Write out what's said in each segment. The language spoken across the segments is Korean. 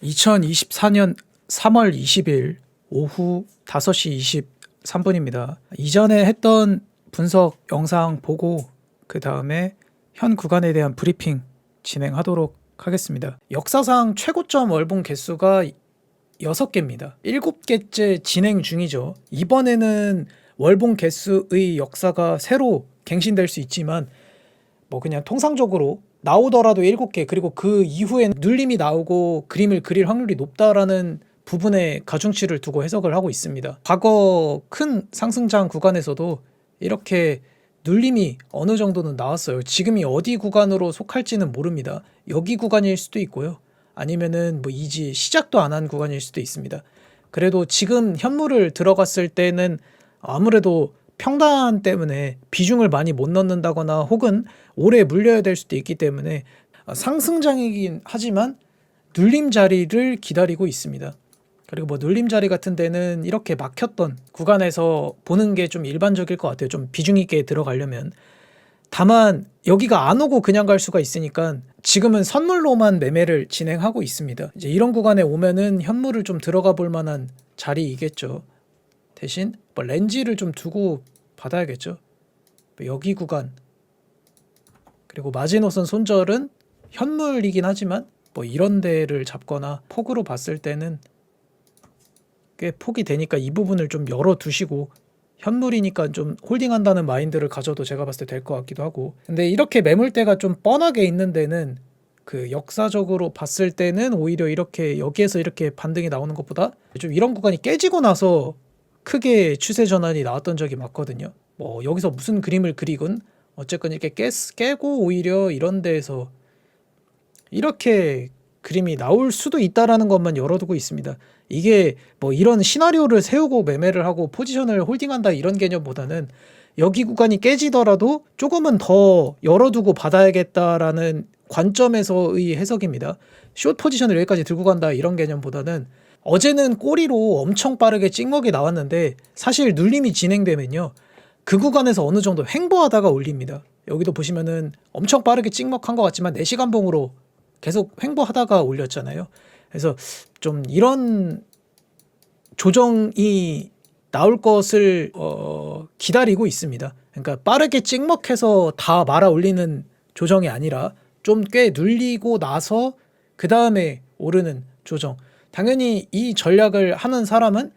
2024년 3월 20일 오후 5시 23분입니다. 이전에 했던 분석 영상 보고 그 다음에 현 구간에 대한 브리핑 진행하도록 하겠습니다. 역사상 최고점 월봉 개수가 6개입니다. 7개째 진행 중이죠. 이번에는 월봉 개수의 역사가 새로 갱신될 수 있지만 뭐 그냥 통상적으로 나오더라도 7개, 그리고 그 이후엔 눌림이 나오고 그림을 그릴 확률이 높다라는 부분에 가중치를 두고 해석을 하고 있습니다. 과거 큰 상승장 구간에서도 이렇게 눌림이 어느 정도는 나왔어요. 지금이 어디 구간으로 속할지는 모릅니다. 여기 구간일 수도 있고요. 아니면은 뭐 이지 시작도 안 한 구간일 수도 있습니다. 그래도 지금 현물을 들어갔을 때는 아무래도 평단 때문에 비중을 많이 못 넣는다거나 혹은 오래 물려야 될 수도 있기 때문에 상승장이긴 하지만 눌림 자리를 기다리고 있습니다. 그리고 뭐 눌림 자리 같은 데는 이렇게 막혔던 구간에서 보는 게 좀 일반적일 것 같아요. 좀 비중 있게 들어가려면. 다만 여기가 안 오고 그냥 갈 수가 있으니까 지금은 선물로만 매매를 진행하고 있습니다. 이제 이런 구간에 오면은 현물을 좀 들어가 볼 만한 자리이겠죠. 대신 뭐 렌즈를 좀 두고 받아야겠죠. 여기 구간, 그리고 마지노선 손절은 현물이긴 하지만 뭐 이런 데를 잡거나 폭으로 봤을 때는 꽤 폭이 되니까 이 부분을 좀 열어두시고, 현물이니까 좀 홀딩한다는 마인드를 가져도 제가 봤을 때 될 것 같기도 하고. 근데 이렇게 매물대가 좀 뻔하게 있는 데는 그 역사적으로 봤을 때는 오히려 이렇게 여기에서 이렇게 반등이 나오는 것보다 좀 이런 구간이 깨지고 나서 크게 추세 전환이 나왔던 적이 많거든요. 뭐 여기서 무슨 그림을 그리건 어쨌건 이렇게 깨고 오히려 이런 데에서 이렇게 그림이 나올 수도 있다라는 것만 열어두고 있습니다. 이게 뭐 이런 시나리오를 세우고 매매를 하고 포지션을 홀딩한다 이런 개념보다는 여기 구간이 깨지더라도 조금은 더 열어두고 받아야겠다라는 관점에서의 해석입니다. 숏 포지션을 여기까지 들고 간다 이런 개념보다는 어제는 꼬리로 엄청 빠르게 찍먹이 나왔는데 사실 눌림이 진행되면요, 그 구간에서 어느 정도 횡보하다가 올립니다. 여기도 보시면은 엄청 빠르게 찍먹한 것 같지만 4시간 봉으로 계속 횡보하다가 올렸잖아요. 그래서 좀 이런 조정이 나올 것을 기다리고 있습니다. 그러니까 빠르게 찍먹해서 다 말아 올리는 조정이 아니라 좀 꽤 눌리고 나서 그 다음에 오르는 조정. 당연히 이 전략을 하는 사람은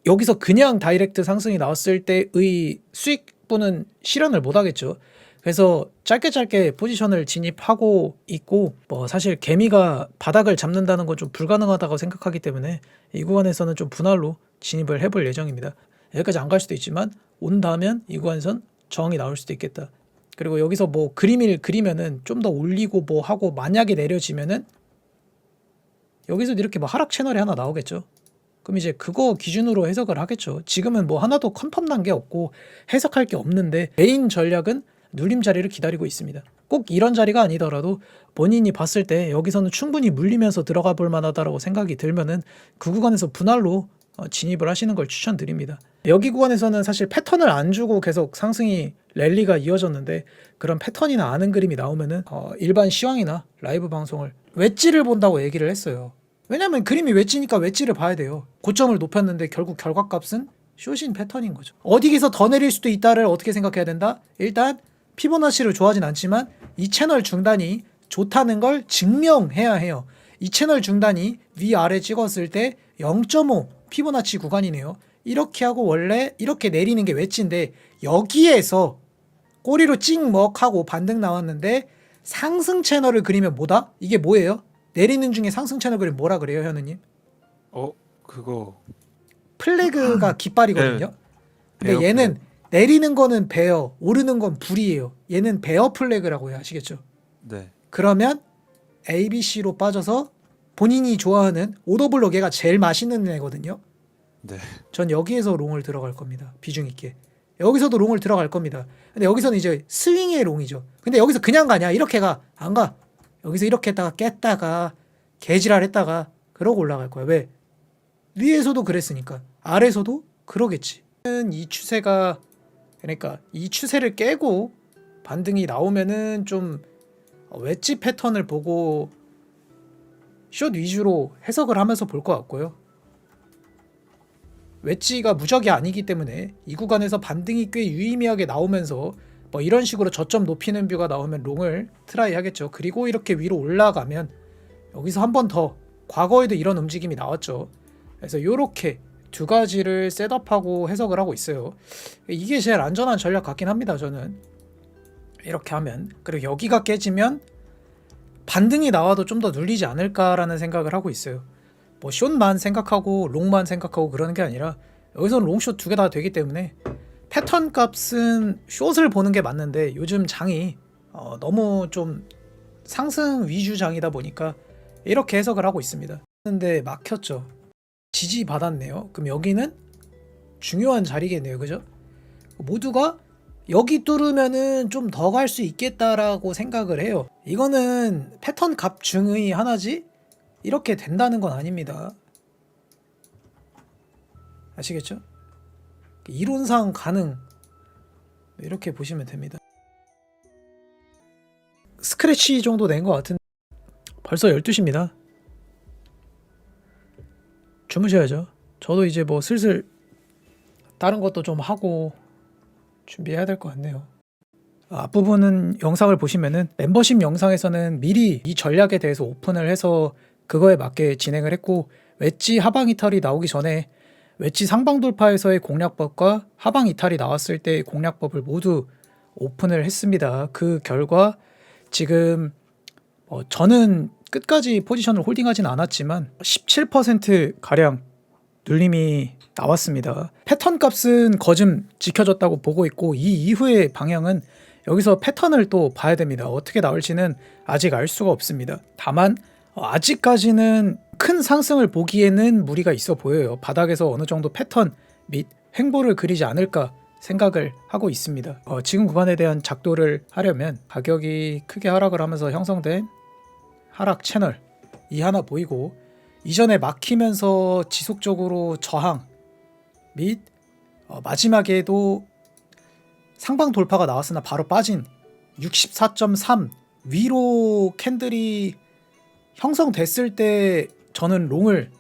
여기서 그냥 다이렉트 상승이 나왔을 때의 수익분은 실현을 못 하겠죠. 그래서 짧게 포지션을 진입하고 있고, 뭐 사실 개미가 바닥을 잡는다는 건 좀 불가능하다고 생각하기 때문에 이 구간에서는 좀 분할로 진입을 해볼 예정입니다. 여기까지 안 갈 수도 있지만 온다면 이 구간에선 저항이 나올 수도 있겠다. 그리고 여기서 뭐 그림을 그리면은 좀 더 올리고 뭐 하고 만약에 내려지면은 여기서 이렇게 뭐 하락 채널이 하나 나오겠죠. 그럼 이제 그거 기준으로 해석을 하겠죠. 지금은 뭐 하나도 컨펌 난 게 없고 해석할 게 없는데 메인 전략은 눌림 자리를 기다리고 있습니다. 꼭 이런 자리가 아니더라도 본인이 봤을 때 여기서는 충분히 물리면서 들어가 볼 만하다라고 생각이 들면은 그 구간에서 분할로 진입을 하시는 걸 추천드립니다. 여기 구간에서는 사실 패턴을 안 주고 계속 상승이 랠리가 이어졌는데, 그런 패턴이나 아는 그림이 나오면은 일반 시황이나 라이브 방송을 웨지를 본다고 얘기를 했어요. 왜냐면 그림이 웨지니까 웨지를 봐야 돼요. 고점을 높였는데 결국 결과값은 쇼신 패턴인 거죠. 어디에서 더 내릴 수도 있다를 어떻게 생각해야 된다? 일단 피보나치를 좋아하진 않지만 이 채널 중단이 좋다는 걸 증명해야 해요. 이 채널 중단이 위아래 찍었을 때 0.5 피보나치 구간이네요. 이렇게 하고 원래 이렇게 내리는 게 웨지인데 여기에서 꼬리로 찍먹하고 반등 나왔는데 상승 채널을 그리면 뭐다? 이게 뭐예요? 내리는 중에 상승 채널 그리면 뭐라 그래요, 현우님? 그거 플래그가 깃발이거든요. 네, 근데 베어 얘는 플래그. 내리는 거는 베어, 오르는 건 불이에요. 얘는 베어 플래그라고 해요. 아시겠죠? 네. 그러면 ABC로 빠져서 본인이 좋아하는 오더블록, 얘가 제일 맛있는 애거든요. 네. 전 여기에서 롱을 들어갈 겁니다. 비중 있게. 여기서도 롱을 들어갈 겁니다. 근데 여기서는 이제 스윙의 롱이죠. 근데 여기서 그냥 가냐? 이렇게 가. 안 가. 여기서 이렇게 했다가 깼다가 개지랄 했다가 그러고 올라갈 거야. 왜? 위에서도 그랬으니까 아래에서도 그러겠지. 이 추세가, 그러니까 이 추세를 깨고 반등이 나오면은 좀 웨지 패턴을 보고 숏 위주로 해석을 하면서 볼 것 같고요. 웨지가 무적이 아니기 때문에 이 구간에서 반등이 꽤 유의미하게 나오면서 뭐 이런 식으로 저점 높이는 뷰가 나오면 롱을 트라이 하겠죠. 그리고 이렇게 위로 올라가면 여기서 한 번 더, 과거에도 이런 움직임이 나왔죠. 그래서 이렇게 두 가지를 셋업하고 해석을 하고 있어요. 이게 제일 안전한 전략 같긴 합니다. 저는 이렇게 하면. 그리고 여기가 깨지면 반등이 나와도 좀 더 눌리지 않을까라는 생각을 하고 있어요. 뭐 숏만 생각하고 롱만 생각하고 그러는 게 아니라 여기서는 롱숏 두 개 다 되기 때문에 패턴 값은 숏을 보는 게 맞는데 요즘 장이 너무 좀 상승 위주 장이다 보니까 이렇게 해석을 하고 있습니다. 근데 막혔죠. 지지 받았네요. 그럼 여기는 중요한 자리겠네요. 그죠? 모두가 여기 뚫으면은 좀 더 갈 수 있겠다라고 생각을 해요. 이거는 패턴 값 중의 하나지 이렇게 된다는 건 아닙니다. 아시겠죠? 이론상 가능, 이렇게 보시면 됩니다. 스크래치 정도 낸 것 같은데 벌써 12시입니다. 주무셔야죠. 저도 이제 뭐 슬슬 다른 것도 좀 하고 준비해야 될 것 같네요. 앞부분은 영상을 보시면은 멤버십 영상에서는 미리 이 전략에 대해서 오픈을 해서 그거에 맞게 진행을 했고, 웨지 하방 이탈이 나오기 전에 웨지 상방 돌파에서의 공략법과 하방 이탈이 나왔을 때의 공략법을 모두 오픈을 했습니다. 그 결과 지금 저는 끝까지 포지션을 홀딩하진 않았지만 17% 가량 눌림이 나왔습니다. 패턴 값은 거즘 지켜졌다고 보고 있고, 이 이후의 방향은 여기서 패턴을 또 봐야 됩니다. 어떻게 나올지는 아직 알 수가 없습니다. 다만 아직까지는 큰 상승을 보기에는 무리가 있어 보여요. 바닥에서 어느 정도 패턴 및 횡보를 그리지 않을까 생각을 하고 있습니다. 지금 구간에 대한 작도를 하려면 가격이 크게 하락을 하면서 형성된 하락 채널 이 하나 보이고, 이전에 막히면서 지속적으로 저항 및 마지막에도 상방 돌파가 나왔으나 바로 빠진 64.3 위로 캔들이 형성됐을 때 저는 롱을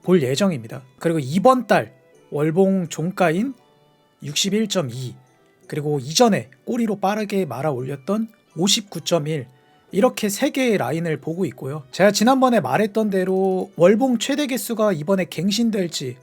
볼 예정입니다. 그리고 이번 달 월봉 종가인 61.2, 그리고 이전에 꼬리로 빠르게 말아 올렸던 59.1, 이렇게 세 개의 라인을 보고 있고요. 제가 지난번에 말했던 대로 월봉 최대 개수가 이번에 갱신될지,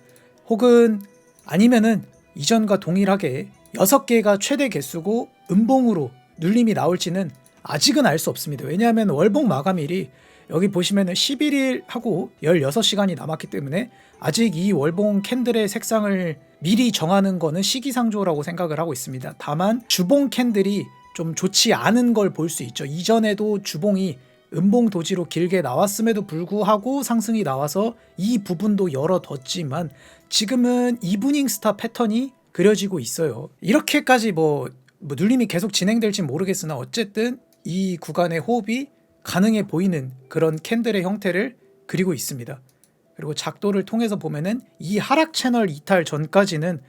혹은 아니면은 이전과 동일하게 6개가 최대 개수고 음봉으로 눌림이 나올지는 아직은 알 수 없습니다. 왜냐하면 월봉 마감일이 여기 보시면은 11일하고 16시간이 남았기 때문에 아직 이 월봉 캔들의 색상을 미리 정하는 거는 시기상조라고 생각을 하고 있습니다. 다만 주봉 캔들이 좀 좋지 않은 걸 볼 수 있죠. 이전에도 주봉이 음봉 도지로 길게 나왔음에도 불구하고 상승이 나와서 이 부분도 열어뒀지만 지금은 이브닝 스타 패턴이 그려지고 있어요. 이렇게까지 뭐 눌림이 계속 진행될지 모르겠으나 어쨌든 이 구간의 호흡이 가능해 보이는 그런 캔들의 형태를 그리고 있습니다. 그리고 작도를 통해서 보면은 이 하락 채널 이탈 전까지는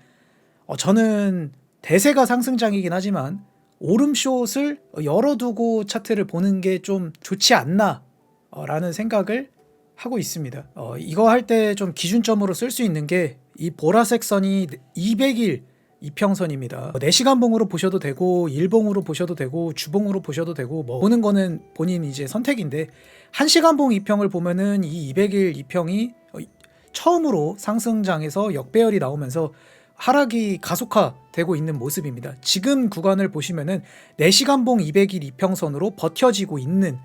저는 대세가 상승장이긴 하지만 오름숏을 열어두고 차트를 보는 게 좀 좋지 않나 라는 생각을 하고 있습니다. 이거 할 때 좀 기준점으로 쓸 수 있는 게 이 보라색 선이 200일 이평선입니다. 4시간 봉으로 보셔도 되고 일봉으로 보셔도 되고 주봉으로 보셔도 되고, 뭐 보는 거는 본인 이제 선택인데, 1시간 봉 이평을 보면은 이 200일 이평이 처음으로 상승장에서 역배열이 나오면서 하락이 가속화되고 있는 모습입니다. 지금 구간을 보시면은 4시간 봉 200일 이평선으로 버텨지고 있는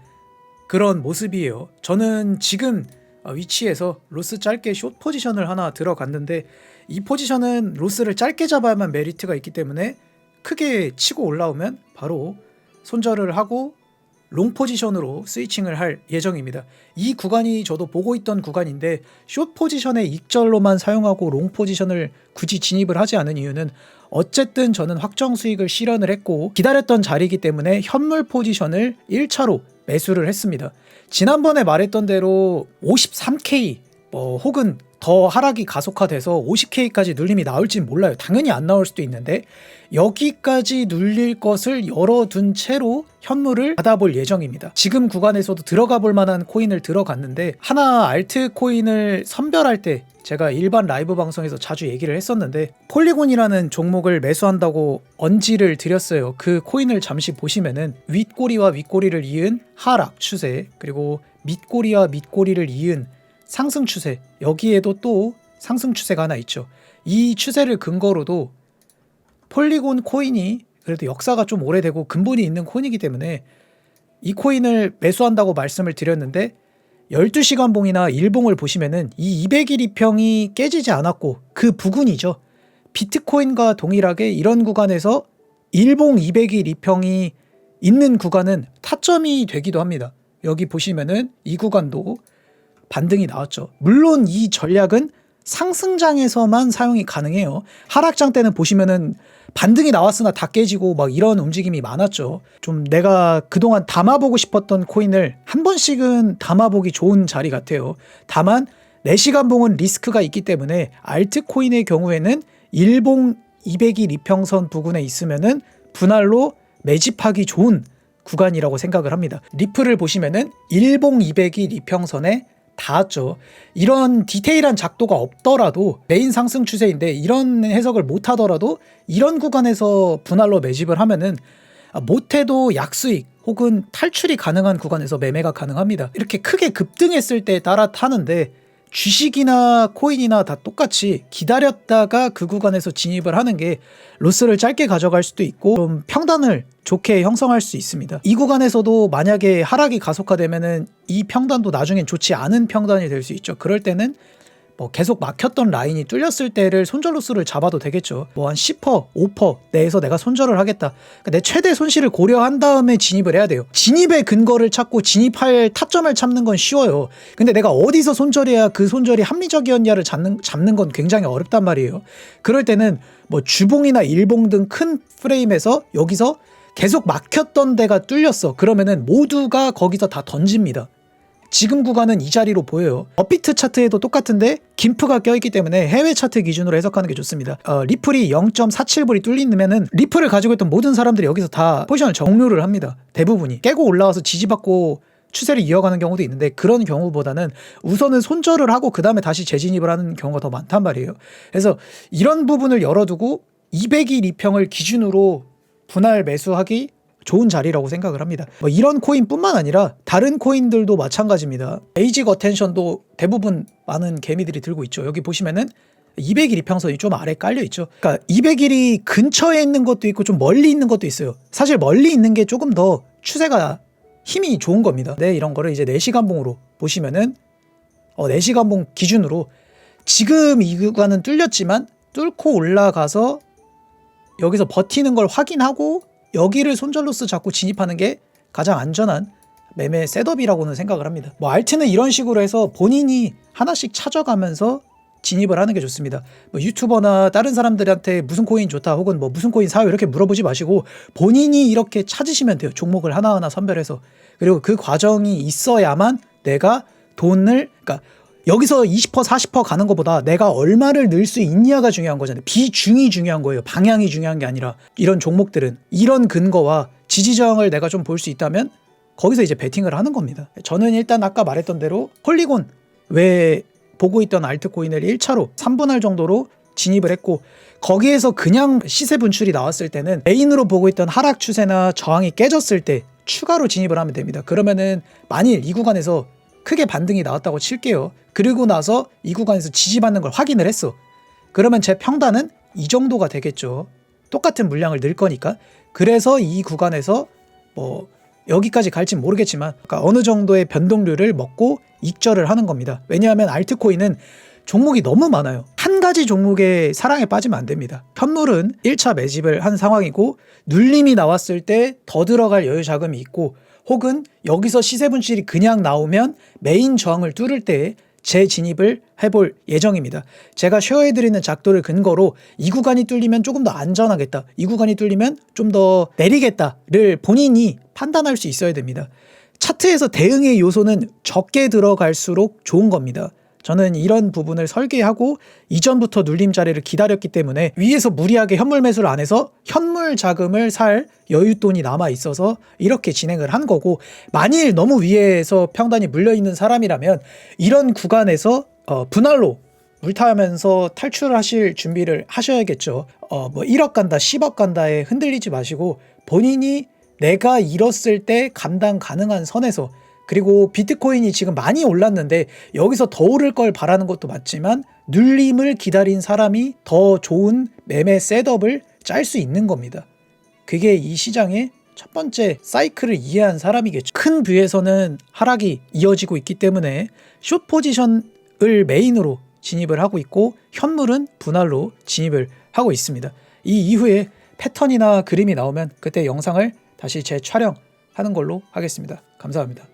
그런 모습이에요. 저는 지금 위치에서 로스 짧게 숏 포지션을 하나 들어갔는데, 이 포지션은 로스를 짧게 잡아야만 메리트가 있기 때문에 크게 치고 올라오면 바로 손절을 하고 롱 포지션으로 스위칭을 할 예정입니다. 이 구간이 저도 보고 있던 구간인데, 숏 포지션의 익절로만 사용하고 롱 포지션을 굳이 진입을 하지 않은 이유는 어쨌든 저는 확정 수익을 실현을 했고 기다렸던 자리이기 때문에 현물 포지션을 1차로 매수를 했습니다. 지난번에 말했던 대로 53K 혹은 더 하락이 가속화돼서 50K까지 눌림이 나올진 몰라요. 당연히 안 나올 수도 있는데 여기까지 눌릴 것을 열어둔 채로 현물을 받아볼 예정입니다. 지금 구간에서도 들어가 볼 만한 코인을 들어갔는데 하나 알트 코인을 선별할 때 제가 일반 라이브 방송에서 자주 얘기를 했었는데 폴리곤이라는 종목을 매수한다고 언지를 드렸어요. 그 코인을 잠시 보시면은 윗꼬리와 윗꼬리를 이은 하락 추세, 그리고 밑꼬리와 밑꼬리를 이은 상승 추세, 여기에도 또 상승 추세가 하나 있죠. 이 추세를 근거로도 폴리곤 코인이 그래도 역사가 좀 오래되고 근본이 있는 코인이기 때문에 이 코인을 매수한다고 말씀을 드렸는데 12시간 봉이나 일봉을 보시면은 이 200일 이평이 깨지지 않았고 그 부근이죠. 비트코인과 동일하게 이런 구간에서 일봉 200일 이평이 있는 구간은 타점이 되기도 합니다. 여기 보시면은 이 구간도 반등이 나왔죠. 물론 이 전략은 상승장에서만 사용이 가능해요. 하락장 때는 보시면은 반등이 나왔으나 다 깨지고 막 이런 움직임이 많았죠. 좀 내가 그동안 담아보고 싶었던 코인을 한 번씩은 담아보기 좋은 자리 같아요. 다만 4시간 봉은 리스크가 있기 때문에 알트코인의 경우에는 일봉 200일 이평선 부근에 있으면은 분할로 매집하기 좋은 구간이라고 생각을 합니다. 리플을 보시면은 일봉 200일 이평선에 닿았죠. 이런 디테일한 작도가 없더라도 메인 상승 추세인데 이런 해석을 못 하더라도 이런 구간에서 분할로 매집을 하면은 못해도 약수익 혹은 탈출이 가능한 구간에서 매매가 가능합니다. 이렇게 크게 급등했을 때 따라 타는데 주식이나 코인이나 다 똑같이 기다렸다가 그 구간에서 진입을 하는 게 로스를 짧게 가져갈 수도 있고 좀 평단을 좋게 형성할 수 있습니다. 이 구간에서도 만약에 하락이 가속화되면은 이 평단도 나중엔 좋지 않은 평단이 될 수 있죠. 그럴 때는 뭐 계속 막혔던 라인이 뚫렸을 때를 손절 로스를 잡아도 되겠죠. 뭐 한 10%, 5% 내에서 내가 손절을 하겠다. 그러니까 내 최대 손실을 고려한 다음에 진입을 해야 돼요. 진입의 근거를 찾고 진입할 타점을 찾는 건 쉬워요. 근데 내가 어디서 손절해야 그 손절이 합리적이었냐를 잡는 건 굉장히 어렵단 말이에요. 그럴 때는 뭐 주봉이나 일봉 등 큰 프레임에서 여기서 계속 막혔던 데가 뚫렸어. 그러면은 모두가 거기서 다 던집니다. 지금 구간은 이 자리로 보여요. 업비트 차트에도 똑같은데 김프가 껴있기 때문에 해외 차트 기준으로 해석하는 게 좋습니다. 리플이 0.47불이 뚫리면은 리플을 가지고 있던 모든 사람들이 여기서 다 포지션을 종료를 합니다. 대부분이 깨고 올라와서 지지받고 추세를 이어가는 경우도 있는데 그런 경우보다는 우선은 손절을 하고 그 다음에 다시 재진입을 하는 경우가 더 많단 말이에요. 그래서 이런 부분을 열어두고 200일 이평을 기준으로 분할 매수하기 좋은 자리라고 생각을 합니다. 뭐 이런 코인뿐만 아니라 다른 코인들도 마찬가지입니다. 베이직 어텐션도 대부분 많은 개미들이 들고 있죠. 여기 보시면은 200일 이평선이 좀 아래 깔려 있죠. 그러니까 200일이 근처에 있는 것도 있고 좀 멀리 있는 것도 있어요. 사실 멀리 있는 게 조금 더 추세가 힘이 좋은 겁니다. 네, 이런 거를 이제 4시간 봉으로 보시면은 4시간 봉 기준으로 지금 이 구간은 뚫렸지만 뚫고 올라가서 여기서 버티는 걸 확인하고 여기를 손절로스 잡고 진입하는 게 가장 안전한 매매 셋업이라고는 생각을 합니다. 뭐 알트는 이런 식으로 해서 본인이 하나씩 찾아가면서 진입을 하는 게 좋습니다. 뭐 유튜버나 다른 사람들한테 무슨 코인 좋다 혹은 뭐 무슨 코인 사요 이렇게 물어보지 마시고 본인이 이렇게 찾으시면 돼요. 종목을 하나하나 선별해서. 그리고 그 과정이 있어야만 내가 돈을 그러니까 여기서 20% 40% 가는 것보다 내가 얼마를 넣을 수 있냐가 중요한 거잖아요. 비중이 중요한 거예요. 방향이 중요한 게 아니라 이런 종목들은 이런 근거와 지지저항을 내가 좀 볼 수 있다면 거기서 이제 베팅을 하는 겁니다. 저는 일단 아까 말했던 대로 폴리곤 외에 보고 있던 알트코인을 1차로 3분할 정도로 진입을 했고 거기에서 그냥 시세 분출이 나왔을 때는 메인으로 보고 있던 하락 추세나 저항이 깨졌을 때 추가로 진입을 하면 됩니다. 그러면은 만일 이 구간에서 크게 반등이 나왔다고 칠게요. 그리고 나서 이 구간에서 지지받는 걸 확인을 했어. 그러면 제 평단은 이 정도가 되겠죠. 똑같은 물량을 넣을 거니까. 그래서 이 구간에서 뭐 여기까지 갈진 모르겠지만 그러니까 어느 정도의 변동률을 먹고 익절을 하는 겁니다. 왜냐하면 알트코인은 종목이 너무 많아요. 한 가지 종목에 사랑에 빠지면 안 됩니다. 현물은 1차 매집을 한 상황이고 눌림이 나왔을 때 더 들어갈 여유 자금이 있고 혹은 여기서 시세 분출이 그냥 나오면 메인 저항을 뚫을 때 재진입을 해볼 예정입니다. 제가 쉐어해드리는 작도를 근거로 이 구간이 뚫리면 조금 더 안전하겠다. 이 구간이 뚫리면 좀 더 내리겠다를 본인이 판단할 수 있어야 됩니다. 차트에서 대응의 요소는 적게 들어갈수록 좋은 겁니다. 저는 이런 부분을 설계하고 이전부터 눌림 자리를 기다렸기 때문에 위에서 무리하게 현물 매수를 안 해서 현물 자금을 살 여윳돈이 남아 있어서 이렇게 진행을 한 거고, 만일 너무 위에서 평단이 물려 있는 사람이라면 이런 구간에서 분할로 물타면서 탈출을 하실 준비를 하셔야겠죠. 뭐 1억 간다 10억 간다에 흔들리지 마시고 본인이 내가 잃었을 때 감당 가능한 선에서, 그리고 비트코인이 지금 많이 올랐는데 여기서 더 오를 걸 바라는 것도 맞지만 눌림을 기다린 사람이 더 좋은 매매 셋업을 짤 수 있는 겁니다. 그게 이 시장의 첫 번째 사이클을 이해한 사람이겠죠. 큰 뷰에서는 하락이 이어지고 있기 때문에 숏 포지션을 메인으로 진입을 하고 있고 현물은 분할로 진입을 하고 있습니다. 이 이후에 패턴이나 그림이 나오면 그때 영상을 다시 재촬영하는 걸로 하겠습니다. 감사합니다.